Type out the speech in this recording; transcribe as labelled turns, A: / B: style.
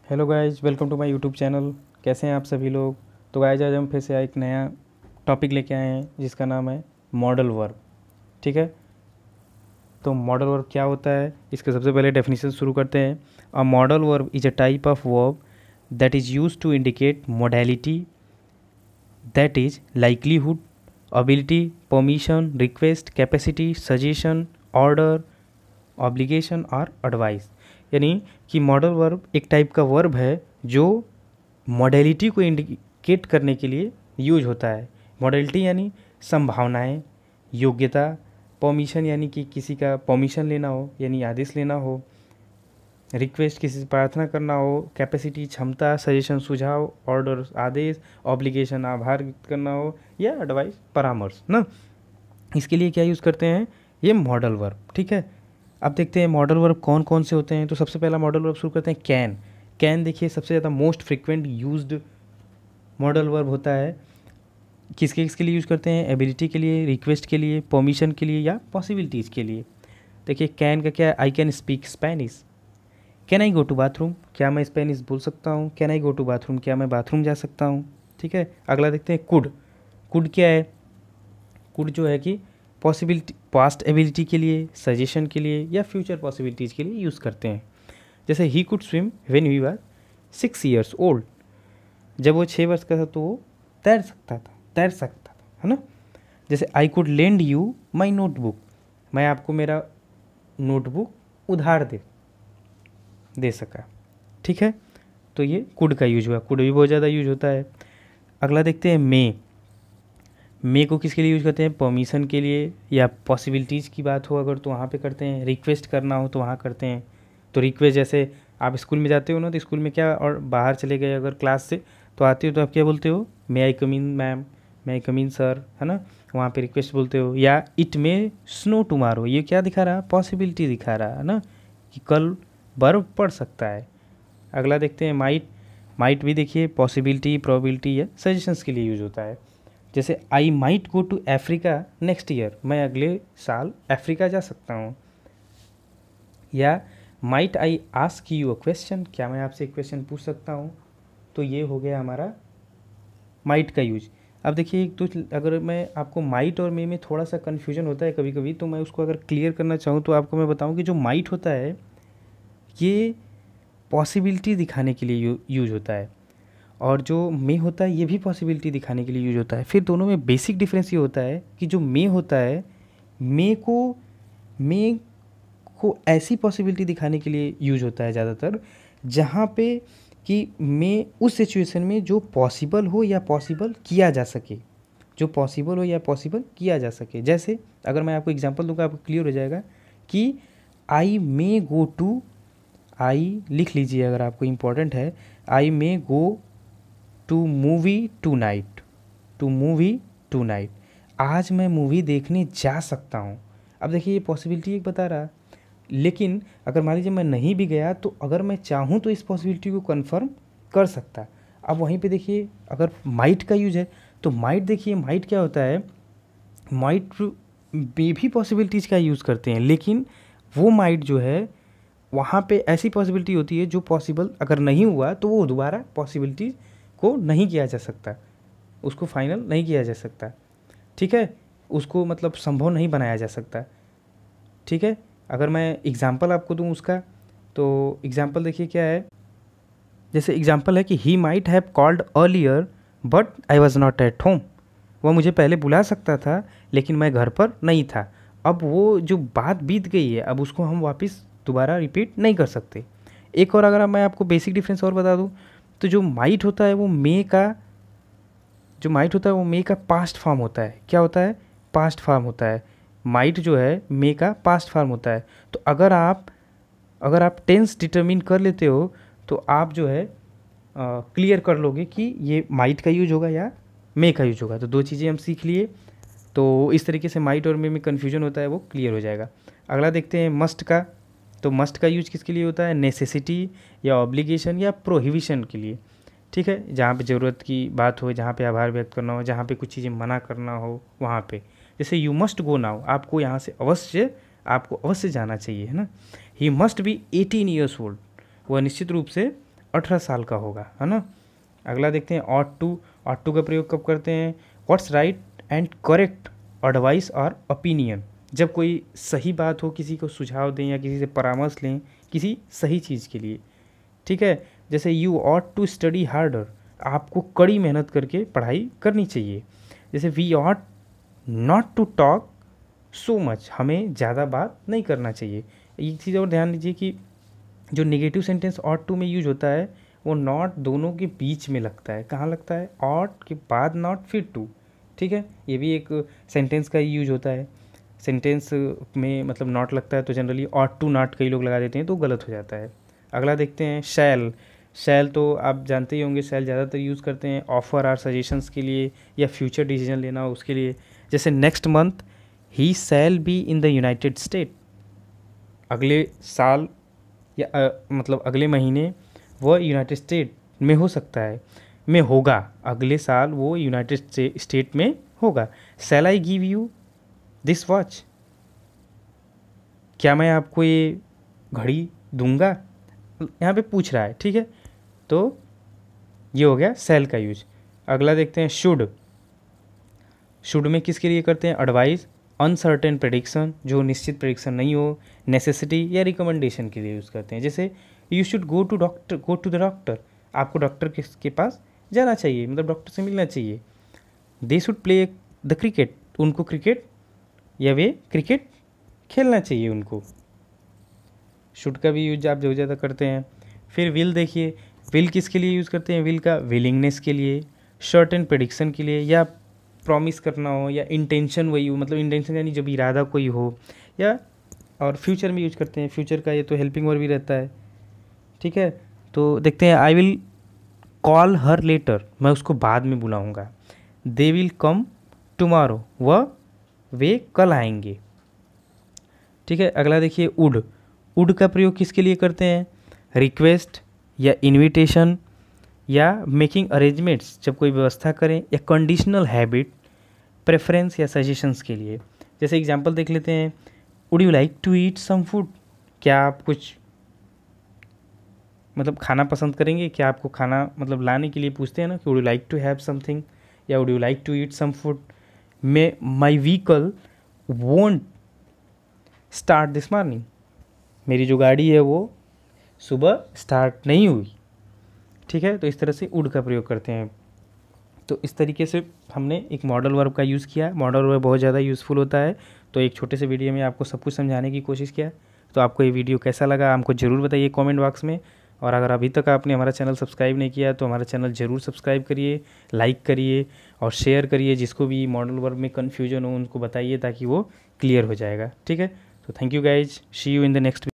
A: Hello guys, welcome to my YouTube channel. कैसे हैं आप सभी लोग। तो गाइज आज हम फिर से एक नया टॉपिक लेके आए हैं जिसका नाम है मॉडल वर्ब। ठीक है, तो मॉडल वर्ब क्या होता है, इसके सबसे पहले डेफिनेशन शुरू करते हैं। A modal verb is a type of verb that is use to indicate modality that is likelihood, ability, permission, request, capacity, suggestion, order, obligation और एडवाइस। यानी कि मॉडल वर्ब एक टाइप का वर्ब है जो मॉडलिटी को इंडिकेट करने के लिए यूज होता है। मॉडलिटी यानी संभावनाएं, योग्यता, परमिशन यानी कि किसी का परमिशन लेना हो यानी आदेश लेना हो, रिक्वेस्ट किसी से प्रार्थना करना हो, कैपेसिटी क्षमता, सजेशन सुझाव, ऑर्डर आदेश, ऑब्लिगेशन आभार व्यक्त करना हो, या एडवाइस परामर्श ना। इसके लिए क्या यूज़ करते हैं, ये मॉडल वर्ब। ठीक है, अब देखते हैं मॉडल वर्ब कौन कौन से होते हैं। तो सबसे पहला मॉडल वर्ब शुरू करते हैं कैन। कैन देखिए सबसे ज़्यादा most frequent used modal verb होता है। किसके किसके लिए यूज़ करते हैं, एबिलिटी के लिए, रिक्वेस्ट के लिए, परमिशन के लिए या पॉसिबिलिटीज़ के लिए। देखिए कैन का क्या है, I can speak Spanish. Can I go to bathroom, क्या मैं स्पेनिश बोल सकता हूँ। Can I go to bathroom, क्या मैं बाथरूम जा सकता हूँ। ठीक है, अगला देखते हैं कुड। कुड क्या है, कुड जो है कि पॉसिबिलिटी, पास्ट एबिलिटी के लिए, सजेशन के लिए या फ्यूचर पॉसिबिलिटीज़ के लिए यूज़ करते हैं। जैसे he could swim when he was 6 years old, जब वो 6 वर्ष का था तो वो तैर सकता था, है ना। जैसे I could lend you my notebook, मैं आपको मेरा नोटबुक उधार दे सका। ठीक है, तो ये कुड का यूज हुआ। कुड भी बहुत ज़्यादा यूज होता है। अगला देखते हैं मे को किसके लिए यूज़ करते हैं, परमिशन के लिए या पॉसिबिलिटीज़ की बात हो अगर तो वहाँ पे करते हैं, रिक्वेस्ट करना हो तो वहाँ करते हैं। तो रिक्वेस्ट जैसे आप स्कूल में जाते हो ना, तो स्कूल में क्या, और बाहर चले गए अगर क्लास से तो आते हो तो आप क्या बोलते हो, मे आई कम इन मैम, मे आई कम इन सर, है ना। वहाँ पे रिक्वेस्ट बोलते हो। या इट मे स्नो टुमारो, ये क्या दिखा रहा है, पॉसिबिलिटी दिखा रहा है ना, कि कल बर्फ़ पड़ सकता है। अगला देखते हैं माइट भी देखिए पॉसिबिलिटी, प्रोबेबिलिटी या सजेशंस के लिए यूज होता है। जैसे I might go to Africa next year, मैं अगले साल अफ्रीका जा सकता हूँ। या might I ask you a question, क्या मैं आपसे एक क्वेश्चन पूछ सकता हूँ। तो ये हो गया हमारा माइट का यूज। अब देखिए तो अगर मैं आपको माइट और मे में थोड़ा सा कन्फ्यूजन होता है कभी कभी, तो मैं उसको अगर क्लियर करना चाहूँ तो आपको मैं बताऊँ कि जो माइट होता है ये पॉसिबिलिटी दिखाने के लिए यूज होता है, और जो मे होता है ये भी पॉसिबिलिटी दिखाने के लिए यूज होता है। फिर दोनों में बेसिक डिफरेंस ये होता है कि जो मे होता है, मे को ऐसी पॉसिबिलिटी दिखाने के लिए यूज होता है ज़्यादातर जहाँ पे कि मे उस सिचुएशन में जो पॉसिबल हो या पॉसिबल किया जा सके, जो पॉसिबल हो या पॉसिबल किया जा सके। जैसे अगर मैं आपको एग्जांपल दूंगा आपको क्लियर हो जाएगा कि आई मे गो टू, आई लिख लीजिए अगर आपको इम्पोर्टेंट है, I may go to movie tonight, to movie tonight, आज मैं मूवी देखने जा सकता हूँ। अब देखिए ये पॉसिबिलिटी एक बता रहा, लेकिन अगर मान लीजिए मैं नहीं भी गया तो अगर मैं चाहूँ तो इस पॉसिबिलिटी को कन्फर्म कर सकता। अब वहीं पे देखिए अगर माइट का यूज है तो माइट देखिए, माइट क्या होता है, माइट में भी पॉसिबिलिटीज़ का यूज़ करते हैं, लेकिन वो माइट जो है वहाँ पे ऐसी पॉसिबिलिटी होती है जो पॉसिबल अगर नहीं हुआ तो वो दोबारा पॉसिबिलिटी को नहीं किया जा सकता, उसको फाइनल नहीं किया जा सकता। ठीक है, उसको मतलब संभव नहीं बनाया जा सकता। ठीक है, अगर मैं एग्ज़ाम्पल आपको दूं उसका, तो एग्ज़ाम्पल देखिए क्या है। जैसे एग्ज़ाम्पल है कि he might have called earlier but I was not at home, वह मुझे पहले बुला सकता था लेकिन मैं घर पर नहीं था। अब वो जो बात बीत गई है अब उसको हम वापस दोबारा रिपीट नहीं कर सकते। एक और अगर मैं आपको बेसिक डिफरेंस और बता दूं, तो जो माइट होता है वो मे का, जो माइट होता है वो मे का पास्ट फॉर्म होता है। क्या होता है, पास्ट फॉर्म होता है। माइट जो है मे का पास्ट फॉर्म होता है। तो अगर आप टेंस डिटरमिन कर लेते हो तो आप जो है क्लियर कर लोगे कि ये माइट का यूज होगा या मे का यूज होगा। तो दो चीज़ें हम सीख लिए, तो इस तरीके से माइट और मे में कन्फ्यूजन होता है वो क्लियर हो जाएगा। अगला देखते हैं मस्ट का। तो मस्ट का यूज किसके लिए होता है, नेसेसिटी या ऑब्लिगेशन या प्रोहिबिशन के लिए। ठीक है, जहाँ पे ज़रूरत की बात हो, जहाँ पे आभार व्यक्त करना हो, जहाँ पे कुछ चीज़ें मना करना हो वहाँ पे। जैसे यू मस्ट गो नाउ, आपको यहाँ से आपको अवश्य जाना चाहिए, है ना। He must be 18 years old, वह निश्चित रूप से 18 साल का होगा, है ना। अगला देखते हैं ऑट टू का प्रयोग कब करते हैं? What's right and correct advice और ओपिनियन, जब कोई सही बात हो, किसी को सुझाव दें या किसी से परामर्श लें किसी सही चीज़ के लिए, ठीक है। जैसे you ought to study harder, आपको कड़ी मेहनत करके पढ़ाई करनी चाहिए। जैसे we ought not to talk so much, हमें ज़्यादा बात नहीं करना चाहिए। एक चीज़ और ध्यान दीजिए कि जो नेगेटिव सेंटेंस ऑट टू में यूज होता है वो नॉट दोनों के बीच में लगता है। कहाँ लगता है? ऑट के बाद नॉट फिर टू, ठीक है। ये भी एक सेंटेंस का ही यूज होता है। सेंटेंस में मतलब नॉट लगता है तो जनरली ऑट टू नॉट कई लोग लगा देते हैं तो गलत हो जाता है। अगला देखते हैं शैल तो आप जानते ही होंगे, शैल ज़्यादातर यूज़ करते हैं ऑफर और सजेशंस के लिए या फ्यूचर डिसीजन लेना हो उसके लिए। जैसे next month he shall be in the United state, अगले साल या मतलब अगले महीने वह यूनाइटेड स्टेट में हो सकता है, में होगा, अगले साल वो यूनाइटेड स्टेट में होगा। Shall I give you this watch, क्या मैं आपको ये घड़ी दूंगा? यहाँ पे पूछ रहा है, ठीक है। तो ये हो गया शैल का यूज। अगला देखते हैं शुड में किसके लिए करते हैं? एडवाइस, अनसर्टेन प्रेडिक्शन, जो निश्चित प्रेडिक्शन नहीं हो, नेसेसिटी या रिकमेंडेशन के लिए यूज़ करते हैं। जैसे you should go to the doctor, आपको डॉक्टर के पास जाना चाहिए, मतलब डॉक्टर से मिलना चाहिए। They should play the cricket, उनको क्रिकेट या वे क्रिकेट खेलना चाहिए उनको। शुड का भी यूज आप जो ज़्यादा करते हैं। फिर विल देखिए, विल किसके लिए यूज़ करते हैं? विल का विलिंगनेस के लिए, सर्टेन प्रेडिक्शन के लिए, या प्रॉमिस करना हो, या इंटेंशन वही हो, मतलब इंटेंशन यानी जब इरादा कोई हो, या और फ्यूचर में यूज करते हैं। फ्यूचर का ये तो हेल्पिंग वर्ब भी रहता है, ठीक है। तो देखते हैं I will call her later, मैं उसको बाद में बुलाऊंगा। दे विल कम टुमारो, वे कल आएंगे, ठीक है। अगला देखिए वुड का प्रयोग किसके लिए करते हैं? रिक्वेस्ट या इनविटेशन या मेकिंग अरेंजमेंट्स, जब कोई व्यवस्था करें, या कंडीशनल हैबिट, प्रेफरेंस या सजेशंस के लिए। जैसे एग्जांपल देख लेते हैं, would you like to eat some food, क्या आप कुछ मतलब खाना पसंद करेंगे? क्या आपको खाना मतलब लाने के लिए पूछते हैं ना कि would you like to have something या would you like to eat some food. My vehicle won't start this morning, मेरी जो गाड़ी है वो सुबह स्टार्ट नहीं हुई, ठीक है। तो इस तरह से वुड का प्रयोग करते हैं। तो इस तरीके से हमने एक मॉडल वर्ब का यूज़ किया। मॉडल वर्ब बहुत ज़्यादा यूज़फुल होता है। तो एक छोटे से वीडियो में आपको सब कुछ समझाने की कोशिश किया। तो आपको ये वीडियो कैसा लगा हमको ज़रूर बताइए कमेंट बॉक्स में। और अगर अभी तक आपने हमारा चैनल सब्सक्राइब नहीं किया तो हमारा चैनल ज़रूर सब्सक्राइब करिए, लाइक करिए और शेयर करिए। जिसको भी मॉडल वर्ब में कन्फ्यूजन हो उनको बताइए ताकि वो क्लियर हो जाएगा, ठीक है। तो thank you guys, see you in the next.